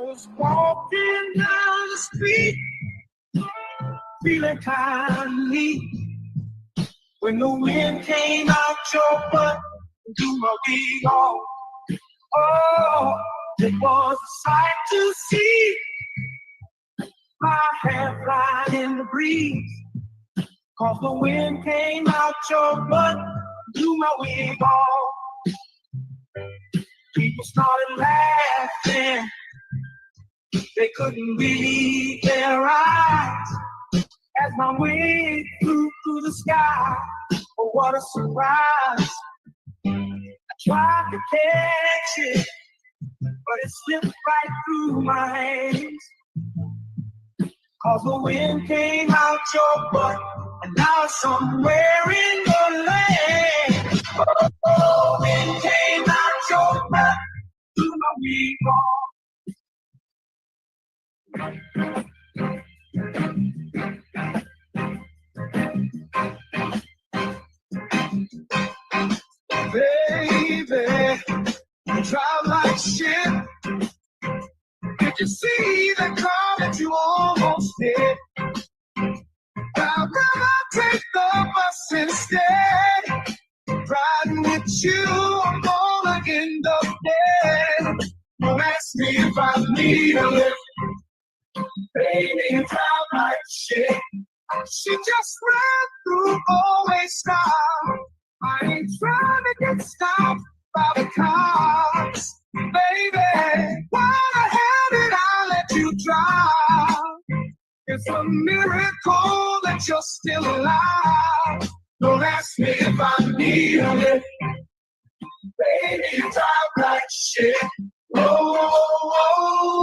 was walking down the street, feeling kindly, when the wind came out your butt and blew my wig off. Oh, it was a sight to see, my hair flying in the breeze, 'cause the wind came out your butt and blew my wig off. People started laughing, they couldn't believe their eyes, as my wig flew through the sky. Oh, what a surprise. I tried to catch it, but it slipped right through my hands, 'cause the wind came out your butt, and now it's somewhere in the land. Oh, the wind came out your butt, blew my wig off. Baby, you drive like shit. Did you see the car that you almost hit? How come I take the bus instead? Riding with you, I'm gonna end up dead. Don't ask me if I need a lift. Baby, you drive like shit. She just ran through always stop. I ain't trying to get stopped by the cops. Baby, why the hell did I let you drive? It's a miracle that you're still alive. Don't ask me if I need a lift. Baby, you drive like shit. Whoa, whoa,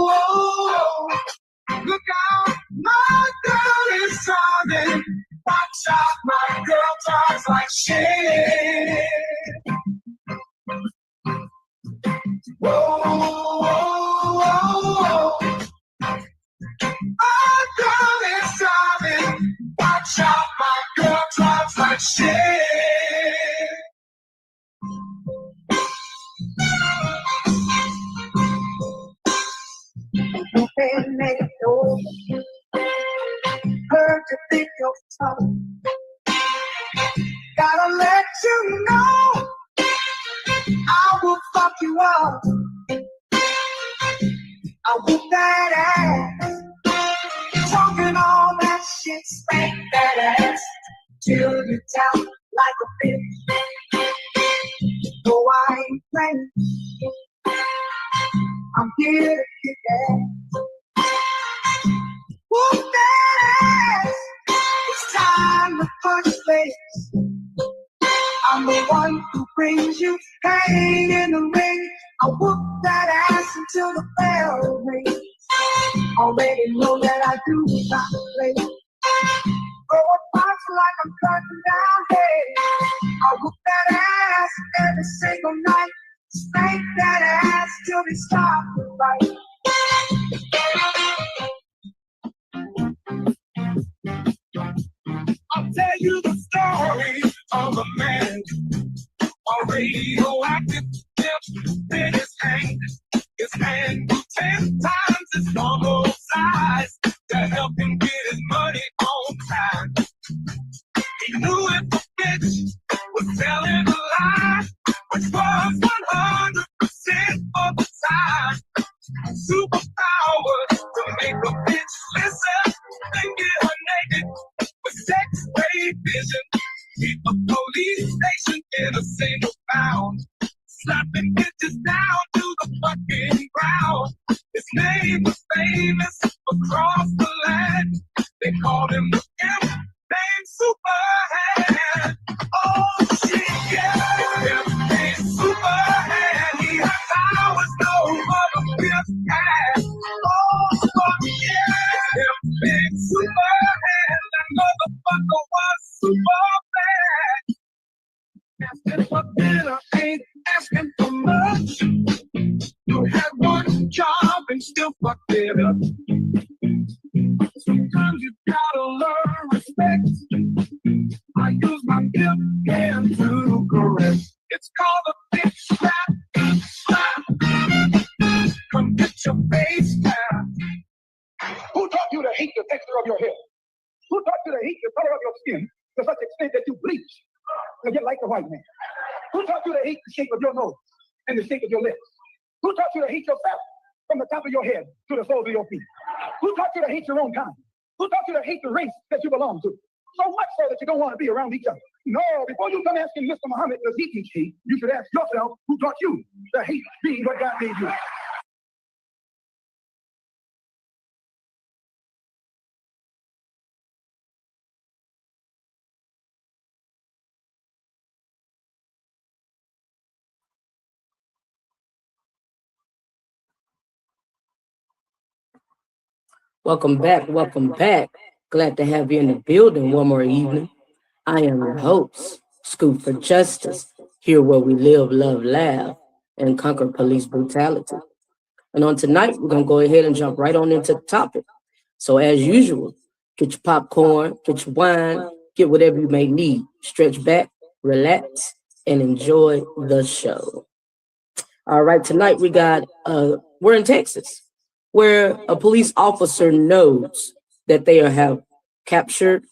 whoa, whoa. Look out, my girl is driving. Watch out, my girl drives like shit. Whoa, whoa, whoa, whoa. My girl is driving. Watch out, my girl drives like shit. Heard you think you're tough. Gotta let you know I will fuck you up. I whoop that ass, talking all that shit, spank that ass till you down like a bitch. No, I ain't playing. I'm here to kick ass. Whoop that ass, it's time to punch face. I'm the one who brings you pain in the ring. I whoop that ass until the bell rings. Already know that I do without the play. Throw a punch like I'm cutting down hair. I whoop that ass every single night. Spank that ass till they stop the fight. I'll tell you the story of a man, a radioactive tip in his hand. His hand grew 10 times his normal size to help him get his money on time. He knew if a bitch was telling a lie, which was 100% of the time. Superpower to make a bitch listen and get her naked with sex-ray vision. Keep a police station in a single bound, slapping bitches down to the fucking ground. His name was famous across the land. They called him the imp named Superhand. Oh shit, yeah, imp named Superhand. He had powers no other bitch had. Oh fuck yeah, imp named Superhand. That motherfucker was Superman. Asking for dinner ain't asking for much. You had one job and still fucked it up. Sometimes you gotta learn respect. I use my gift hand to correct. It's called a bitch slap. Slap. Come get your face down. Who taught you to hate the texture of your hair? Who taught you to hate the color of your skin to such extent that you bleach to get like the white man? Who taught you to hate the shape of your nose and the shape of your lips? Who taught you to hate yourself from the top of your head to the soles of your feet? Who taught you to hate your own kind? Who taught you to hate the race that you belong to? So much so that you don't want to be around each other. No, before you come asking Mr. Muhammad, does he teach hate? You should ask yourself, who taught you to hate being what God made you? Welcome back. Welcome back. Glad to have you in the building one more evening. I am your host, Scoop for Justice, here where we live, love, laugh, and conquer police brutality. And on tonight, we're going to go ahead and jump right on into the topic. So, as usual, get your popcorn, get your wine, get whatever you may need. Stretch back, relax, and enjoy the show. All right, tonight we're in Texas, where a police officer knows that they have captured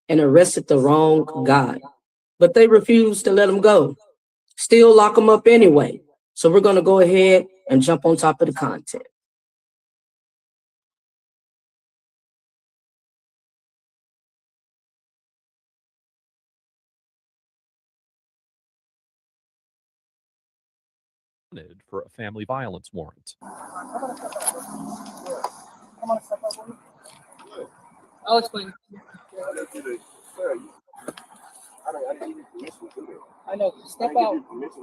and arrested the wrong guy, but they refuse to let him go. Still lock him up anyway. So we're going to go ahead and jump on top of the content. For a family violence warrant. I'll explain. I know. Step out.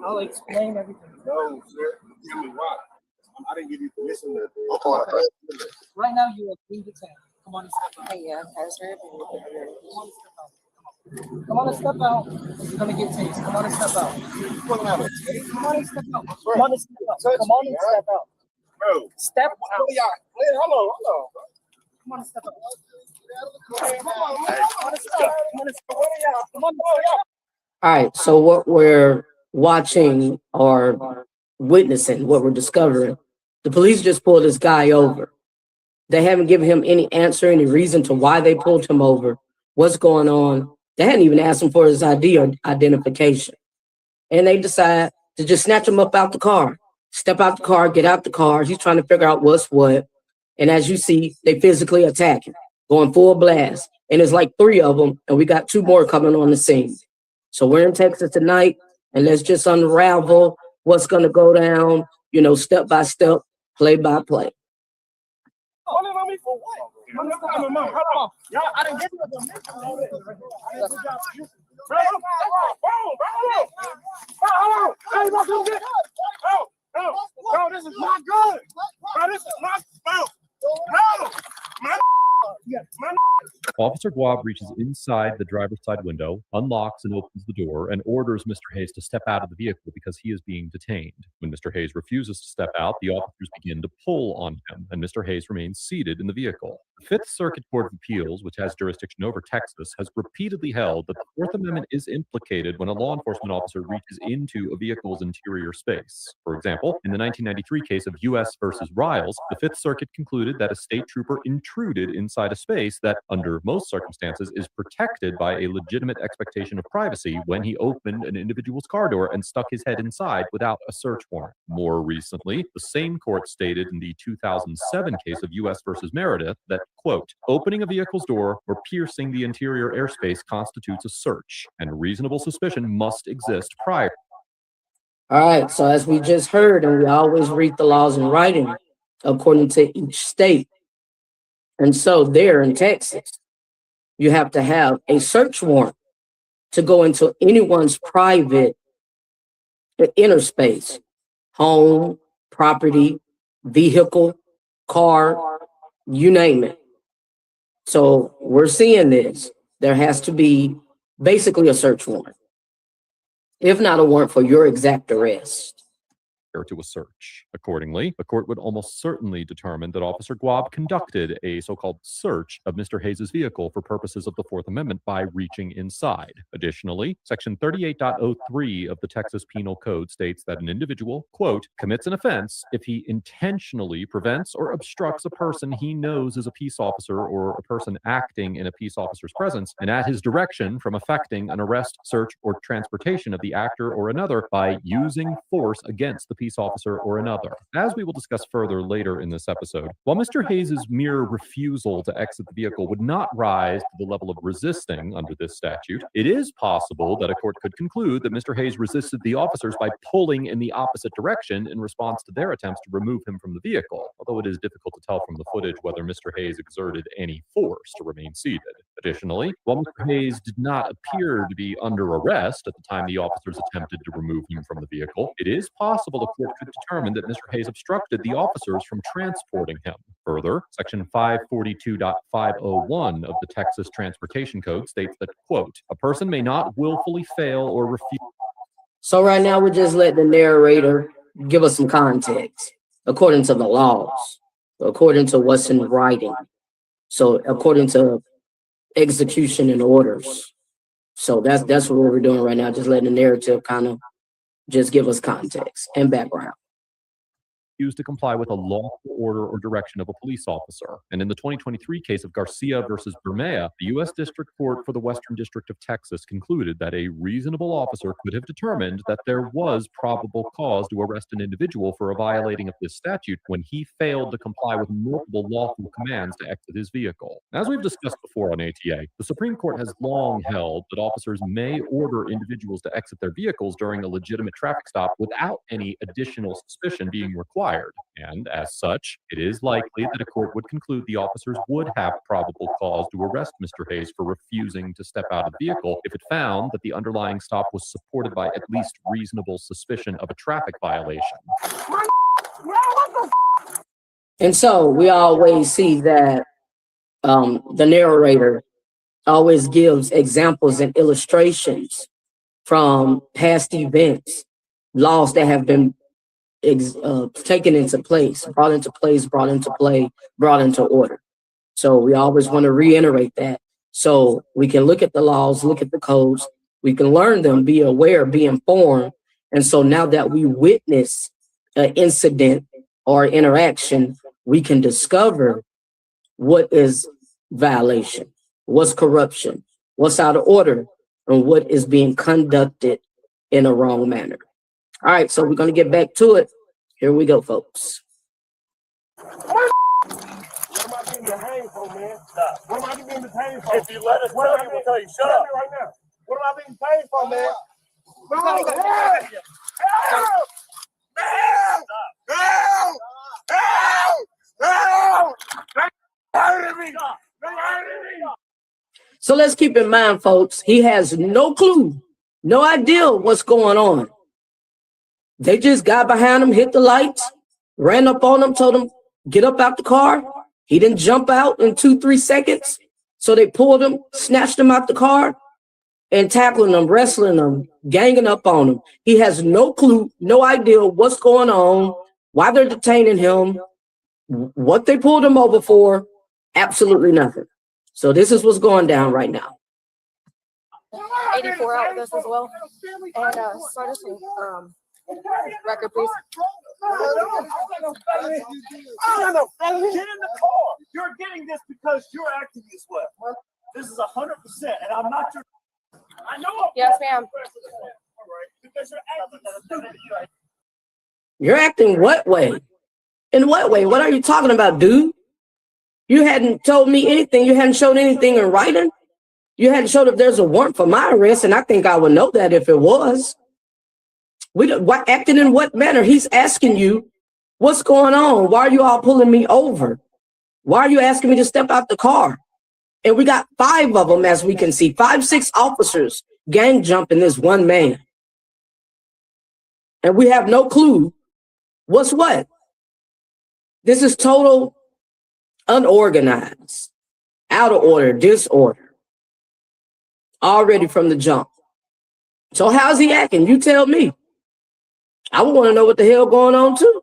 I'll explain everything. No, sir. Tell me why. I didn't give you permission to. Right now, you are being detained. Come on and step out. Hey, yeah, Pastor. Come on and step out. You're gonna get tased. Come on and step out. Come on and step out. Come on and step out. Come on and step out. Bro, Step out. hold on. Come on and step out. Come on and step out. Come on and step out. All right, so what we're watching or witnessing, what we're discovering, the police just pulled this guy over. They haven't given him any answer, any reason to why they pulled him over, what's going on. They hadn't even asked him for his ID or identification. And they decide to just snatch him up out the car, step out the car, get out the car. He's trying to figure out what's what. And as you see, they physically attack him, going full blast. And it's like 3 of them, and we got 2 more coming on the scene. So we're in Texas tonight, and let's just unravel what's going to go down, step by step, play by play. Hold on me for what? Hold on. Y'all, I didn't give you a permission. Bro, this is not good. Bro, this is not. Bro, Officer Guab reaches inside the driver's side window, unlocks and opens the door, and orders Mr. Hayes to step out of the vehicle because he is being detained. When Mr. Hayes refuses to step out, the officers begin to pull on him, and Mr. Hayes remains seated in the vehicle. The Fifth Circuit Court of Appeals, which has jurisdiction over Texas, has repeatedly held that the Fourth Amendment is implicated when a law enforcement officer reaches into a vehicle's interior space. For example, in the 1993 case of U.S. versus Riles, the Fifth Circuit concluded that a state trooper intruded inside a space that, under most circumstances, is protected by a legitimate expectation of privacy when he opened an individual's car door and stuck his head inside without a search warrant. More recently, the same court stated in the 2007 case of U.S. versus Meredith that, quote, opening a vehicle's door or piercing the interior airspace constitutes a search, and reasonable suspicion must exist prior. All right, so as we just heard, and we always read the laws in writing according to each state. And so there in Texas, you have to have a search warrant to go into anyone's private inner space, home, property, vehicle, car, you name it. So we're seeing this. There has to be basically a search warrant, if not a warrant for your exact arrest. to a search. Accordingly, the court would almost certainly determine that Officer Guab conducted a so-called search of Mr. Hayes' vehicle for purposes of the Fourth Amendment by reaching inside. Additionally, Section 38.03 of the Texas Penal Code states that an individual, quote, commits an offense if he intentionally prevents or obstructs a person he knows is a peace officer or a person acting in a peace officer's presence and at his direction from effecting an arrest, search, or transportation of the actor or another by using force against the peace officer or another. As we will discuss further later in this episode, while Mr. Hayes' mere refusal to exit the vehicle would not rise to the level of resisting under this statute, it is possible that a court could conclude that Mr. Hayes resisted the officers by pulling in the opposite direction in response to their attempts to remove him from the vehicle, although it is difficult to tell from the footage whether Mr. Hayes exerted any force to remain seated. Additionally, while Mr. Hayes did not appear to be under arrest at the time the officers attempted to remove him from the vehicle, it is possible the court could determine that Mr. Hayes obstructed the officers from transporting him. Further, Section 542.501 of the Texas Transportation Code states that, quote, a person may not willfully fail or refuse. So right now we're just letting the narrator give us some context according to the laws, according to what's in writing. So according to execution and orders. So that's what we're doing right now, just letting the narrative kind of just give us context and background. Used to comply with a lawful order or direction of a police officer. And in the 2023 case of Garcia versus Bermea, the U.S. District Court for the Western District of Texas concluded that a reasonable officer could have determined that there was probable cause to arrest an individual for a violating of this statute when he failed to comply with multiple lawful commands to exit his vehicle. As we've discussed before on ATA, the Supreme Court has long held that officers may order individuals to exit their vehicles during a legitimate traffic stop without any additional suspicion being required. And as such, it is likely that a court would conclude the officers would have probable cause to arrest Mr. Hayes for refusing to step out of the vehicle if it found that the underlying stop was supported by at least reasonable suspicion of a traffic violation. And so we always see that the narrator always gives examples and illustrations from past events, laws that have been taken into place, brought into order. So we always want to reiterate that. So we can look at the laws, look at the codes, we can learn them, be aware, be informed. And so now that we witness an incident or interaction, we can discover what is violation, what's corruption, what's out of order, and what is being conducted in a wrong manner. All right, so we're going to get back to it. Here we go, folks. What am I being detained for, man? Stop. What am I being detained for? If you let us tell you, we'll tell you. Shut up right now. What am I being detained for, man? No, help! Help! Help! Help! Help! They're hurting me! They're hurting me! So let's keep in mind, folks, he has no clue, no idea what's going on. They just got behind him, hit the lights, ran up on him, told him, get up out the car. He didn't jump out in 2-3 seconds. So they pulled him, snatched him out the car, and tackling him, wrestling him, ganging up on him. He has no clue, no idea what's going on, why they're detaining him, what they pulled him over for, absolutely nothing. So this is what's going down right now. 84 out with us as well. And start us with record, please. Get in the car. You're getting this because you're acting this way. This is 100%, and I'm not your. I know. Yes, ma'am. All right, because you're acting stupid. You're acting what way? In what way? What are you talking about, dude? You hadn't told me anything. You hadn't showed anything in writing. You hadn't showed if there's a warrant for my arrest, and I think I would know that if it was. What acting in what manner? He's asking you, what's going on? Why are you all pulling me over? Why are you asking me to step out the car? And we got 5 of them, as we can see, 5-6 officers gang jumping this one man. And we have no clue what's what. This is total unorganized, out of order, disorder, already from the jump. So how's he acting? You tell me. I would want to know what the hell going on too.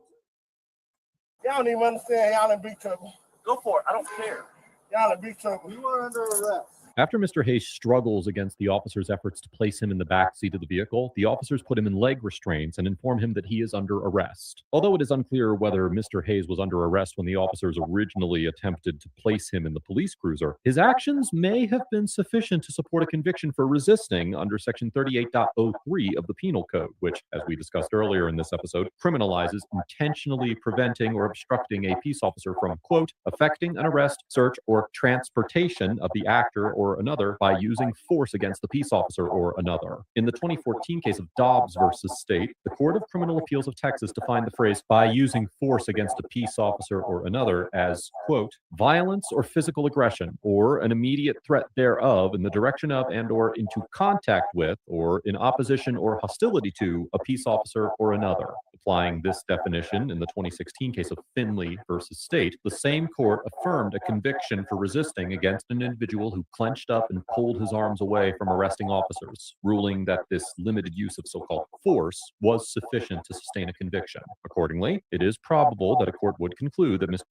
Y'all don't even understand. Y'all in big trouble. Go for it. I don't care. Y'all in big trouble. You are under arrest. After Mr. Hayes struggles against the officer's efforts to place him in the back seat of the vehicle, the officers put him in leg restraints and inform him that he is under arrest. Although it is unclear whether Mr. Hayes was under arrest when the officers originally attempted to place him in the police cruiser, his actions may have been sufficient to support a conviction for resisting under Section 38.03 of the Penal Code, which, as we discussed earlier in this episode, criminalizes intentionally preventing or obstructing a peace officer from, quote, effecting an arrest, search, or transportation of the actor or another by using force against the peace officer or another. In the 2014 case of Dobbs versus State, the Court of Criminal Appeals of Texas defined the phrase by using force against a peace officer or another as, quote, violence or physical aggression or an immediate threat thereof in the direction of and or into contact with or in opposition or hostility to a peace officer or another. Applying this definition in the 2016 case of Finley versus State, the same court affirmed a conviction for resisting against an individual who clenched up and pulled his arms away from arresting officers, ruling that this limited use of so-called force was sufficient to sustain a conviction. Accordingly, it is probable that a court would conclude that Mr.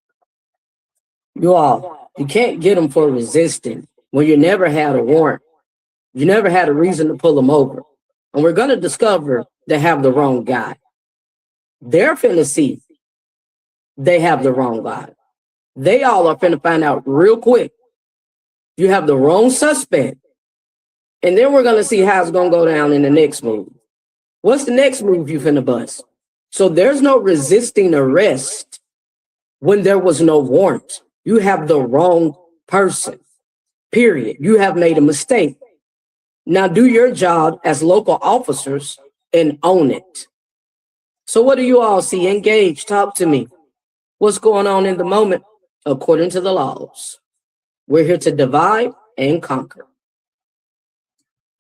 You can't get them for resisting when you never had a warrant. You never had a reason to pull them over. And we're going to discover they have the wrong guy. They're finna see they have the wrong guy. They all are finna find out real quick you have the wrong suspect. And then we're going to see how it's going to go down in the next move. What's the next move you finna bust? So there's no resisting arrest when there was no warrant. You have the wrong person, period. You have made a mistake. Now do your job as local officers and own it. So what do you all see? Engage, talk to me. What's going on in the moment according to the laws? We're here to divide and conquer.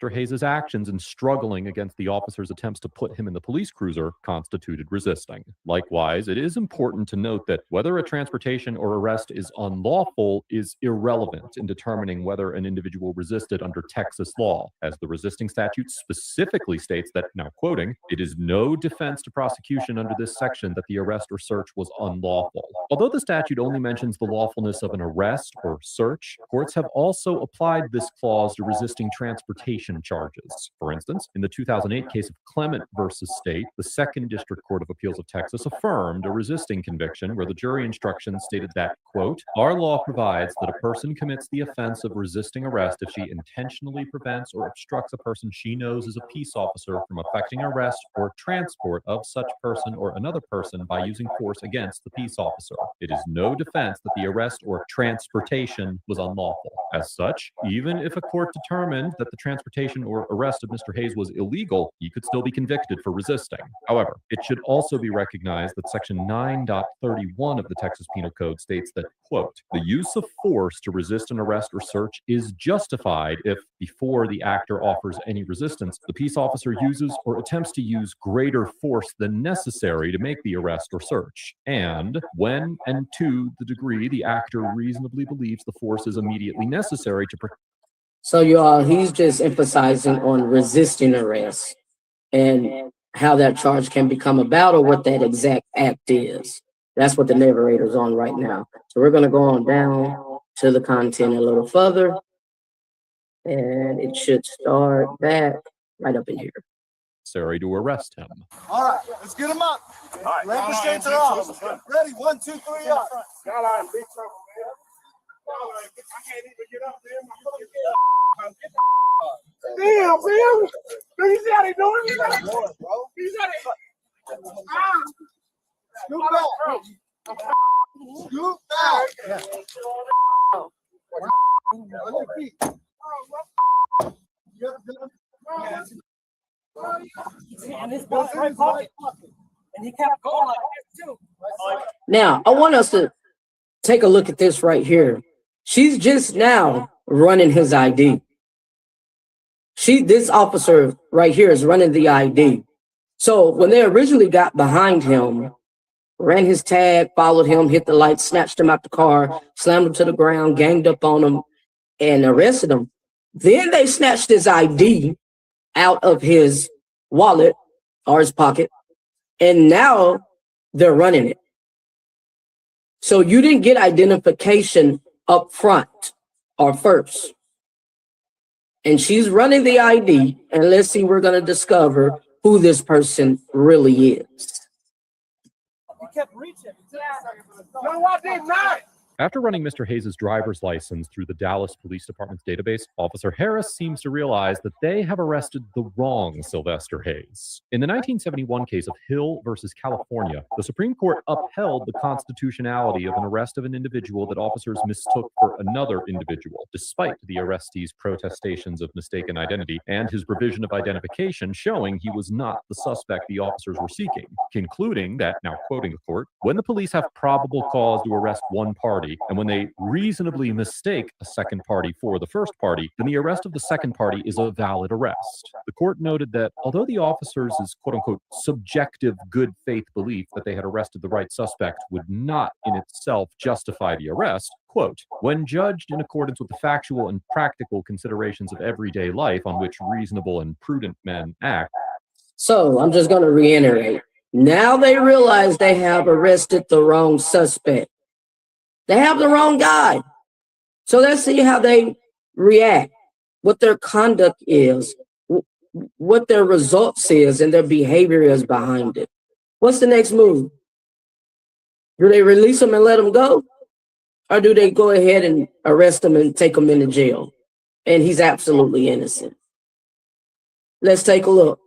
Hayes' actions in struggling against the officer's attempts to put him in the police cruiser constituted resisting. Likewise, it is important to note that whether a transportation or arrest is unlawful is irrelevant in determining whether an individual resisted under Texas law, as the resisting statute specifically states that, now quoting, it is no defense to prosecution under this section that the arrest or search was unlawful. Although the statute only mentions the lawfulness of an arrest or search, courts have also applied this clause to resisting transportation charges. For instance, in the 2008 case of Clement versus State, the Second District Court of Appeals of Texas affirmed a resisting conviction where the jury instructions stated that, quote, our law provides that a person commits the offense of resisting arrest if she intentionally prevents or obstructs a person she knows is a peace officer from effecting arrest or transport of such person or another person by using force against the peace officer. It is no defense that the arrest or transportation was unlawful. As such, even if a court determined that the transportation or arrest of Mr. Hayes was illegal, he could still be convicted for resisting. However, it should also be recognized that Section 9.31 of the Texas Penal Code states that, quote, the use of force to resist an arrest or search is justified if, before the actor offers any resistance, the peace officer uses or attempts to use greater force than necessary to make the arrest or search, and when and to the degree the actor reasonably believes the force is immediately necessary to So y'all, he's just emphasizing on resisting arrest and how that charge can become about or what that exact act is. That's what the narrator's on right now. So we're going to go on down to the content a little further. And it should start back right up in here. necessary to arrest him. All right, let's get him up. All right, leg restraints are off. Ready? 1, 2, 3, up. Y'all are in big trouble, man. I can't even get up, man. Damn, man. You see how they doing? You got it, bro. You got it. Scoot back. Scoot back. Let your feet. And this boy's right pocket. And he kept going like this too. Now, I want us to take a look at this right here. She's just now running his ID. This officer right here is running the ID. So when they originally got behind him, ran his tag, followed him, hit the lights, snatched him out the car, slammed him to the ground, ganged up on him, and arrested him. Then they snatched his ID out of his wallet or his pocket and now they're running it. So you didn't get identification up front or first. And she's running the ID, and let's see, we're going to discover who this person really is. You kept reaching. No, I did not. After running Mr. Hayes' driver's license through the Dallas Police Department's database, Officer Harris seems to realize that they have arrested the wrong Sylvester Hayes. In the 1971 case of Hill versus California, the Supreme Court upheld the constitutionality of an arrest of an individual that officers mistook for another individual, despite the arrestee's protestations of mistaken identity and his provision of identification showing he was not the suspect the officers were seeking, concluding that, now quoting the court, when the police have probable cause to arrest one party, and when they reasonably mistake a second party for the first party, then the arrest of the second party is a valid arrest. The court noted that although the officers' quote-unquote subjective good faith belief that they had arrested the right suspect would not in itself justify the arrest, quote, when judged in accordance with the factual and practical considerations of everyday life on which reasonable and prudent men act. So I'm just going to reiterate. Now they realize they have arrested the wrong suspect. They have the wrong guy. So let's see how they react, what their conduct is, what their results is, and their behavior is behind it. What's the next move? Do they release them and let them go? Or do they go ahead and arrest him and take him into jail? And he's absolutely innocent. Let's take a look.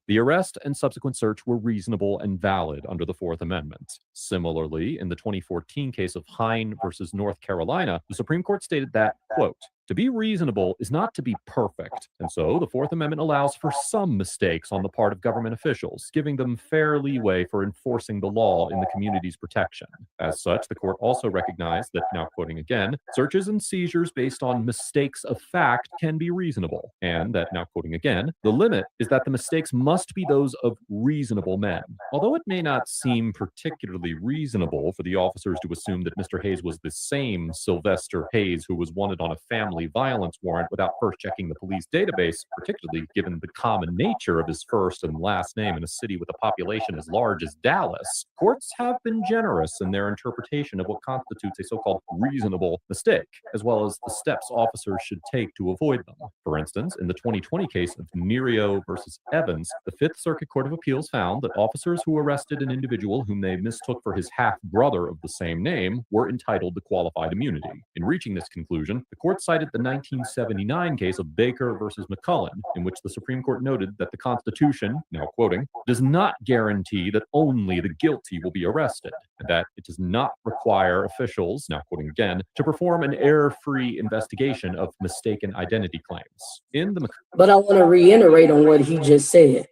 The arrest and subsequent search were reasonable and valid under the Fourth Amendment. Similarly, in the 2014 case of Hine versus North Carolina, the Supreme Court stated that, quote, to be reasonable is not to be perfect, and so the Fourth Amendment allows for some mistakes on the part of government officials, giving them fair leeway for enforcing the law in the community's protection. As such, the court also recognized that, now quoting again, searches and seizures based on mistakes of fact can be reasonable, and that, now quoting again, the limit is that the mistakes must be those of reasonable men. Although it may not seem particularly reasonable for the officers to assume that Mr. Hayes was the same Sylvester Hayes who was wanted on a family violence warrant without first checking the police database, particularly given the common nature of his first and last name in a city with a population as large as Dallas, courts have been generous in their interpretation of what constitutes a so-called reasonable mistake, as well as the steps officers should take to avoid them. For instance, in the 2020 case of Nerio versus Evans, the Fifth Circuit Court of Appeals found that officers who arrested an individual whom they mistook for his half-brother of the same name were entitled to qualified immunity. In reaching this conclusion, the court cited the 1979 case of Baker versus McCullen, in which the Supreme Court noted that the Constitution, now quoting, does not guarantee that only the guilty will be arrested, and that it does not require officials, now quoting again, to perform an error-free investigation of mistaken identity claims. But I want to reiterate on what he just said.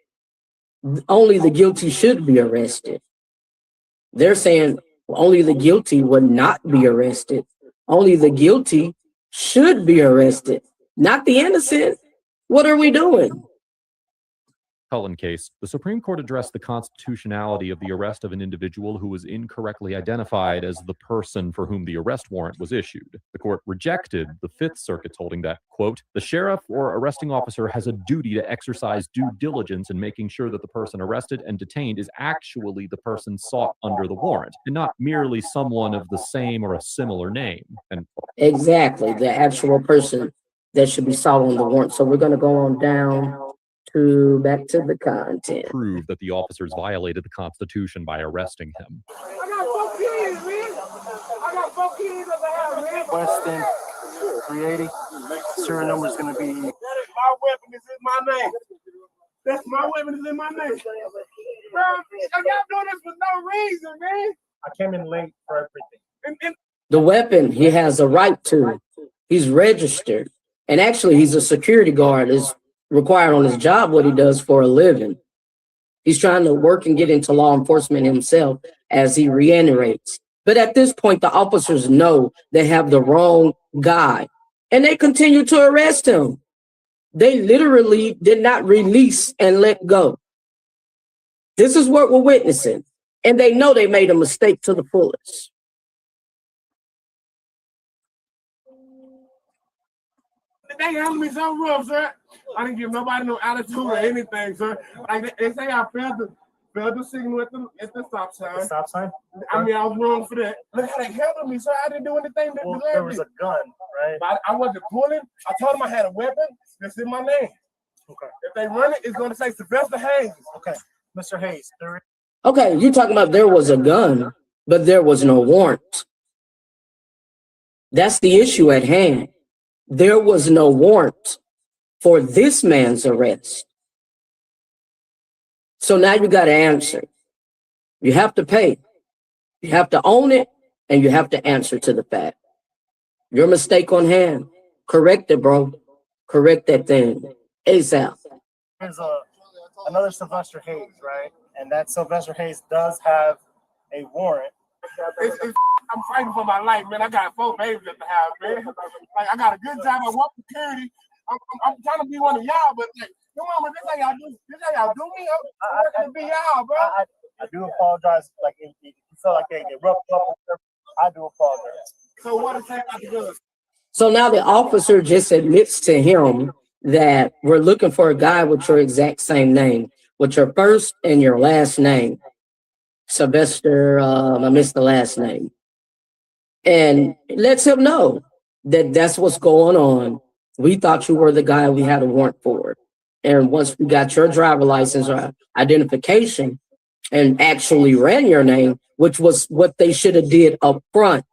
Only the guilty should be arrested. They're saying only the guilty would not be arrested. Only the guilty should be arrested, not the innocent. What are we doing? Cullen case, the Supreme Court addressed the constitutionality of the arrest of an individual who was incorrectly identified as the person for whom the arrest warrant was issued. The court rejected the Fifth Circuit's holding that, quote, the sheriff or arresting officer has a duty to exercise due diligence in making sure that the person arrested and detained is actually the person sought under the warrant, and not merely someone of the same or a similar name. And exactly, the actual person that should be sought on the warrant. So we're going to go on down to back to the content. Prove that the officers violated the Constitution by arresting him. I got 4 kids, man. I got 4 kids of the house, man. Weston 380. Serial number is going to be. That is my weapon. This is my name. That's my weapon. Is in my name. Bro, y'all doing this for no reason, man. I came in late for everything. And The weapon he has a right to. He's registered. And actually, he's a security guard. Is required on his job what he does for a living. He's trying to work and get into law enforcement himself, as he reiterates. But at this point, the officers know they have the wrong guy, and they continue to arrest him. They literally did not release and let go. This is what we're witnessing, and they know they made a mistake to the fullest. they handled me so rough, sir. I didn't give nobody no attitude or anything, sir. Like they say I failed failed the signal at the stop sign. Stop sign? I mean, I was wrong for that. Look how they handled me, so I didn't do anything that Well, there was a gun, right? But I wasn't pulling. I told them I had a weapon. That's in my name. Okay. If they run it, it's going to say Sylvester Hayes. Okay. Mr. Hayes, Okay, you're talking about there was a gun, but there was no warrant. That's the issue at hand. There was no warrant for this man's arrest. So now you got to answer. You have to pay. You have to own it, and you have to answer to the fact. Your mistake on hand. Correct it, bro. Correct that thing. ASAP. there's another Sylvester Hayes, right? And that Sylvester Hayes does have a warrant. I'm fighting for my life, man. I got 4 babies at the house, man. Like, I got a good job. I work security. I'm trying to be one of y'all, but like, come on, man, this how y'all do. This how y'all do me. I'm not gonna be y'all, bro. I do apologize. Like, if you feel like they roughed up, I do apologize. So what is that got to do? So now the officer just admits to him that we're looking for a guy with your exact same name, with your first and your last name. Sylvester, I missed the last name. And lets him know that that's what's going on. We thought you were the guy we had a warrant for. And once we got your driver license or identification and actually ran your name, which was what they should have did up front.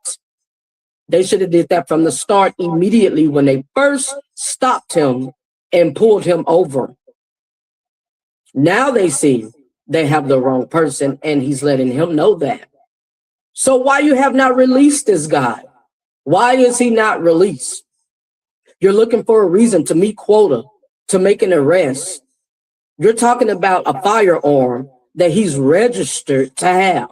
They should have did that from the start immediately when they first stopped him and pulled him over. Now they see they have the wrong person and he's letting him know that. So why you have not released this guy? Why is he not released? You're looking for a reason to meet quota, to make an arrest. You're talking about a firearm that he's registered to have.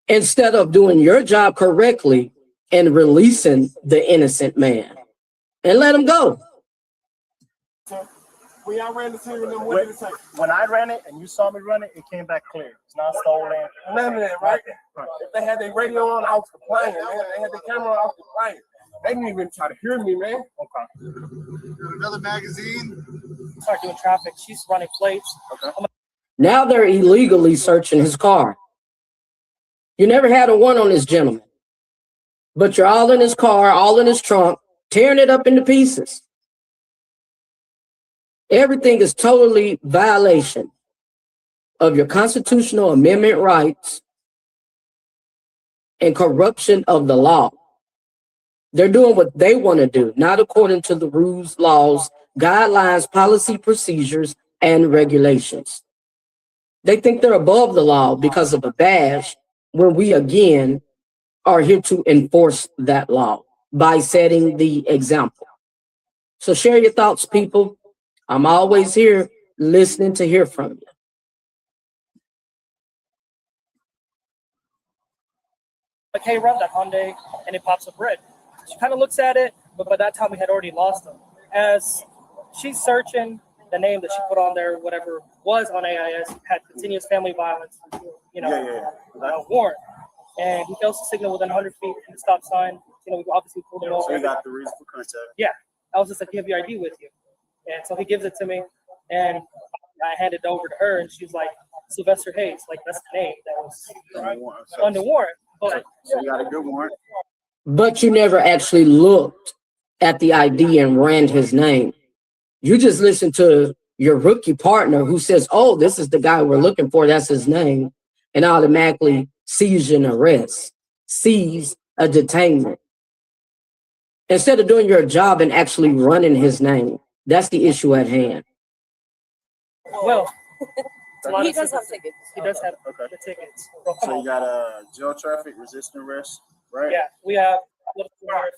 Instead of doing your job correctly and releasing the innocent man and let him go. When y'all ran the scene, what did it say? When I ran it and you saw me run it, it came back clear. It's not stolen. None of that, right? If they had their radio on, I was complaining, man. They had the camera on, I was complaining. They didn't even try to hear me, man. Okay. Another magazine. Start doing traffic. She's running plates. Okay. Now they're illegally searching his car. You never had a warrant on this gentleman, but you're all in his car, all in his trunk, tearing it up into pieces. Everything is totally violation of your constitutional amendment rights and corruption of the law. They're doing what they want to do, not according to the rules, laws, guidelines, policy, procedures, and regulations. They think they're above the law because of a badge, when we again are here to enforce that law by setting the example. So share your thoughts, people. I'm always here listening to hear from you. Like, hey, run that Hyundai, and it pops up red. She kind of looks at it, but by that time we had already lost him. As she's searching, the name that she put on there, whatever was on AIS, had continuous family violence, a warrant. And he fails to signal within 100 feet from the stop sign. We obviously pulled him over. So you got the reason for contact. Yeah. I was just like, you have your ID with you. And so he gives it to me, and I handed it over to her, and she's like, Sylvester Hayes, like, that's the name that was under warrant. But So you got a good warrant. But you never actually looked at the ID and ran his name. You just listened to your rookie partner who says, oh, this is the guy we're looking for, that's his name, and automatically sees an arrest, sees a detainment. Instead of doing your job and actually running his name. That's the issue at hand. well, He does have tickets. He does have Okay. the tickets. So you got a jail traffic, resisting arrest, right? Yeah, we have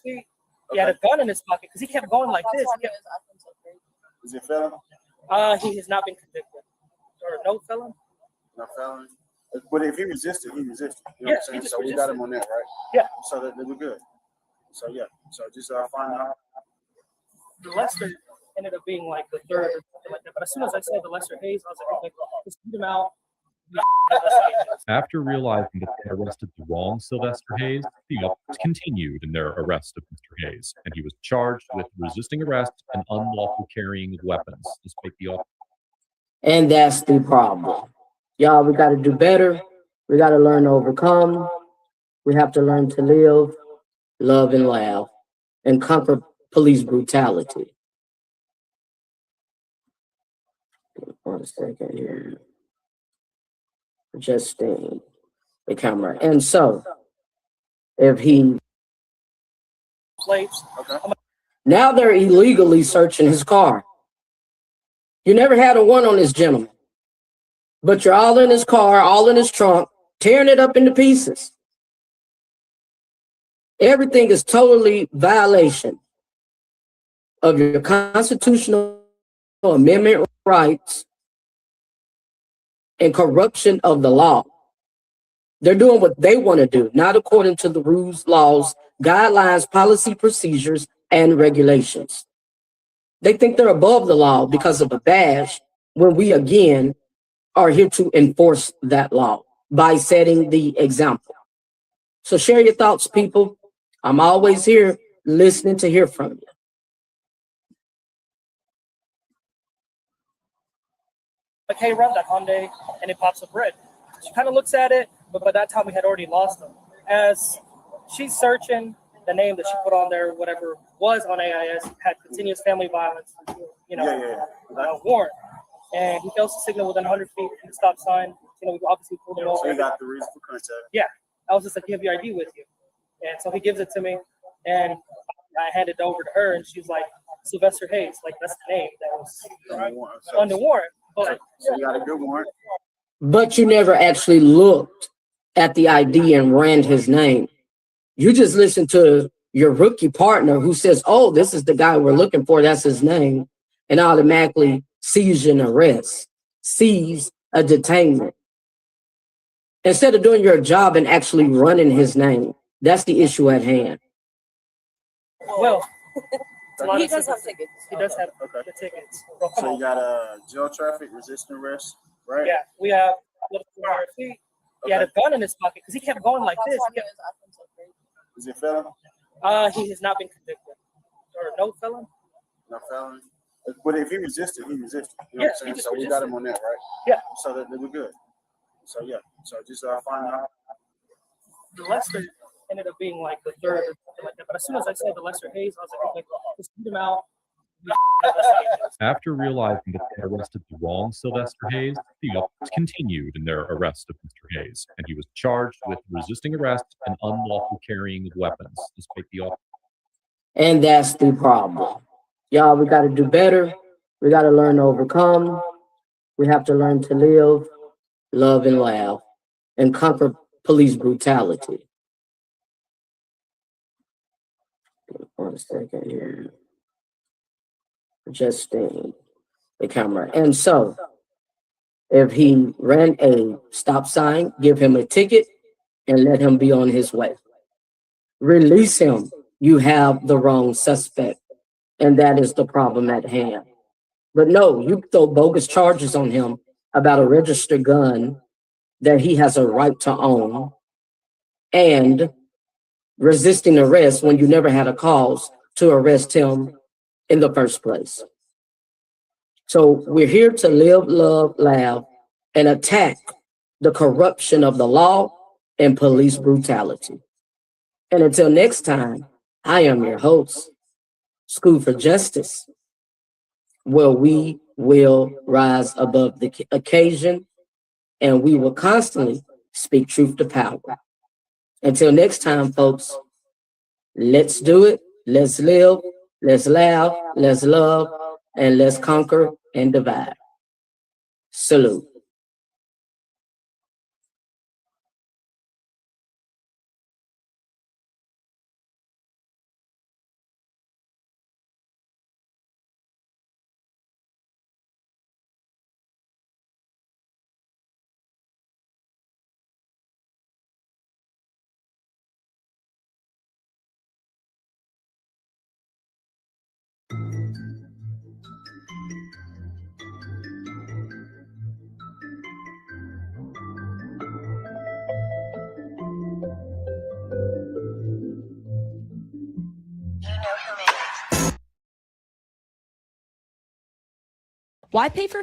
feet. He had a gun in his pocket because he kept going like this. He, Is it felon? he has not been convicted or no felon. No felon. But if he resisted, he resisted. You know Yeah, what I'm he saying? just So we got him on that, right? Yeah. So that we're good. So yeah. So just find out. The Lester ended up being like the third or something like that. But as soon as I saw the Lester Hayes, I was like, okay, just beat him out. After realizing that they arrested the wrong Sylvester Hayes, the officers continued in their arrest of Mr. Hayes, and he was charged with resisting arrest and unlawful carrying of weapons, despite the And that's the problem. Y'all, we got to do better. We got to learn to overcome. We have to learn to live, love, and laugh, and conquer police brutality. 1 second here. Adjusting the camera. And so, if he Plates. now they're illegally searching his car. You never had a warrant on this gentleman, but you're all in his car, all in his trunk, tearing it up into pieces. Everything is totally violation of your constitutional amendment rights and corruption of the law. They're doing what they want to do, not according to the rules, laws, guidelines, policy, procedures, and regulations. They think they're above the law because of a badge, when we again are here to enforce that law by setting the example. So share your thoughts, people. I'm always here listening to hear from you. Like, hey, run that Hyundai, and it pops up red. She kind of looks at it, but by that time we had already lost them. As she's searching, the name that she put on there, whatever was on AIS, had continuous family violence, warrant. And he fails to signal within 100 feet from the stop sign. We obviously pulled him over. So you got the reason for contact. Yeah, I was just like, you have your ID with you. And so he gives it to me, and I handed it over to her, and she's like, Sylvester Hayes, like that's the name that was under warrant. But So you got a good warrant. But you never actually looked at the ID and ran his name. You just listened to your rookie partner who says, oh, this is the guy we're looking for, that's his name, and automatically sees an arrest, sees a detainment. Instead of doing your job and actually running his name, that's the issue at hand. well, He does have tickets. He does have Okay. the tickets. So you got a jail traffic, resisting arrest, right? Yeah, we have little 400 feet. He had a gun in his pocket because he kept going like this. He, Is it felon? he has not been convicted. Or no felon? No felon. But if he resisted, he resisted. You know Yeah, what I'm saying? he just So we got him on that, right? Yeah. So that we're good. So yeah. So just find out. The Lester ended up being like the third or something like that. But as soon as I said the Lester Hayes, I was like, okay, just put him out. After realizing that they arrested the wrong Sylvester Hayes, the officers continued in their arrest of Mr. Hayes, and he was charged with resisting arrest and unlawful carrying of weapons, despite the officer. And that's the problem. Y'all, we got to do better. We got to learn to overcome. We have to learn to live, love, and laugh, and conquer police brutality. 1 second here. Adjusting the camera. And so, if he ran a stop sign, give him a ticket and let him be on his way. Release him. You have the wrong suspect. And that is the problem at hand. But no, you throw bogus charges on him about a registered gun that he has a right to own and resisting arrest when you never had a cause to arrest him in the first place. So we're here to live, love, laugh, and attack the corruption of the law and police brutality. And until next time, I am your host, School for Justice, where we will rise above the occasion and we will constantly speak truth to power. Until next time, folks, let's do it. Let's live. Let's laugh. Let's love. And let's conquer and divide. Salute. Why pay for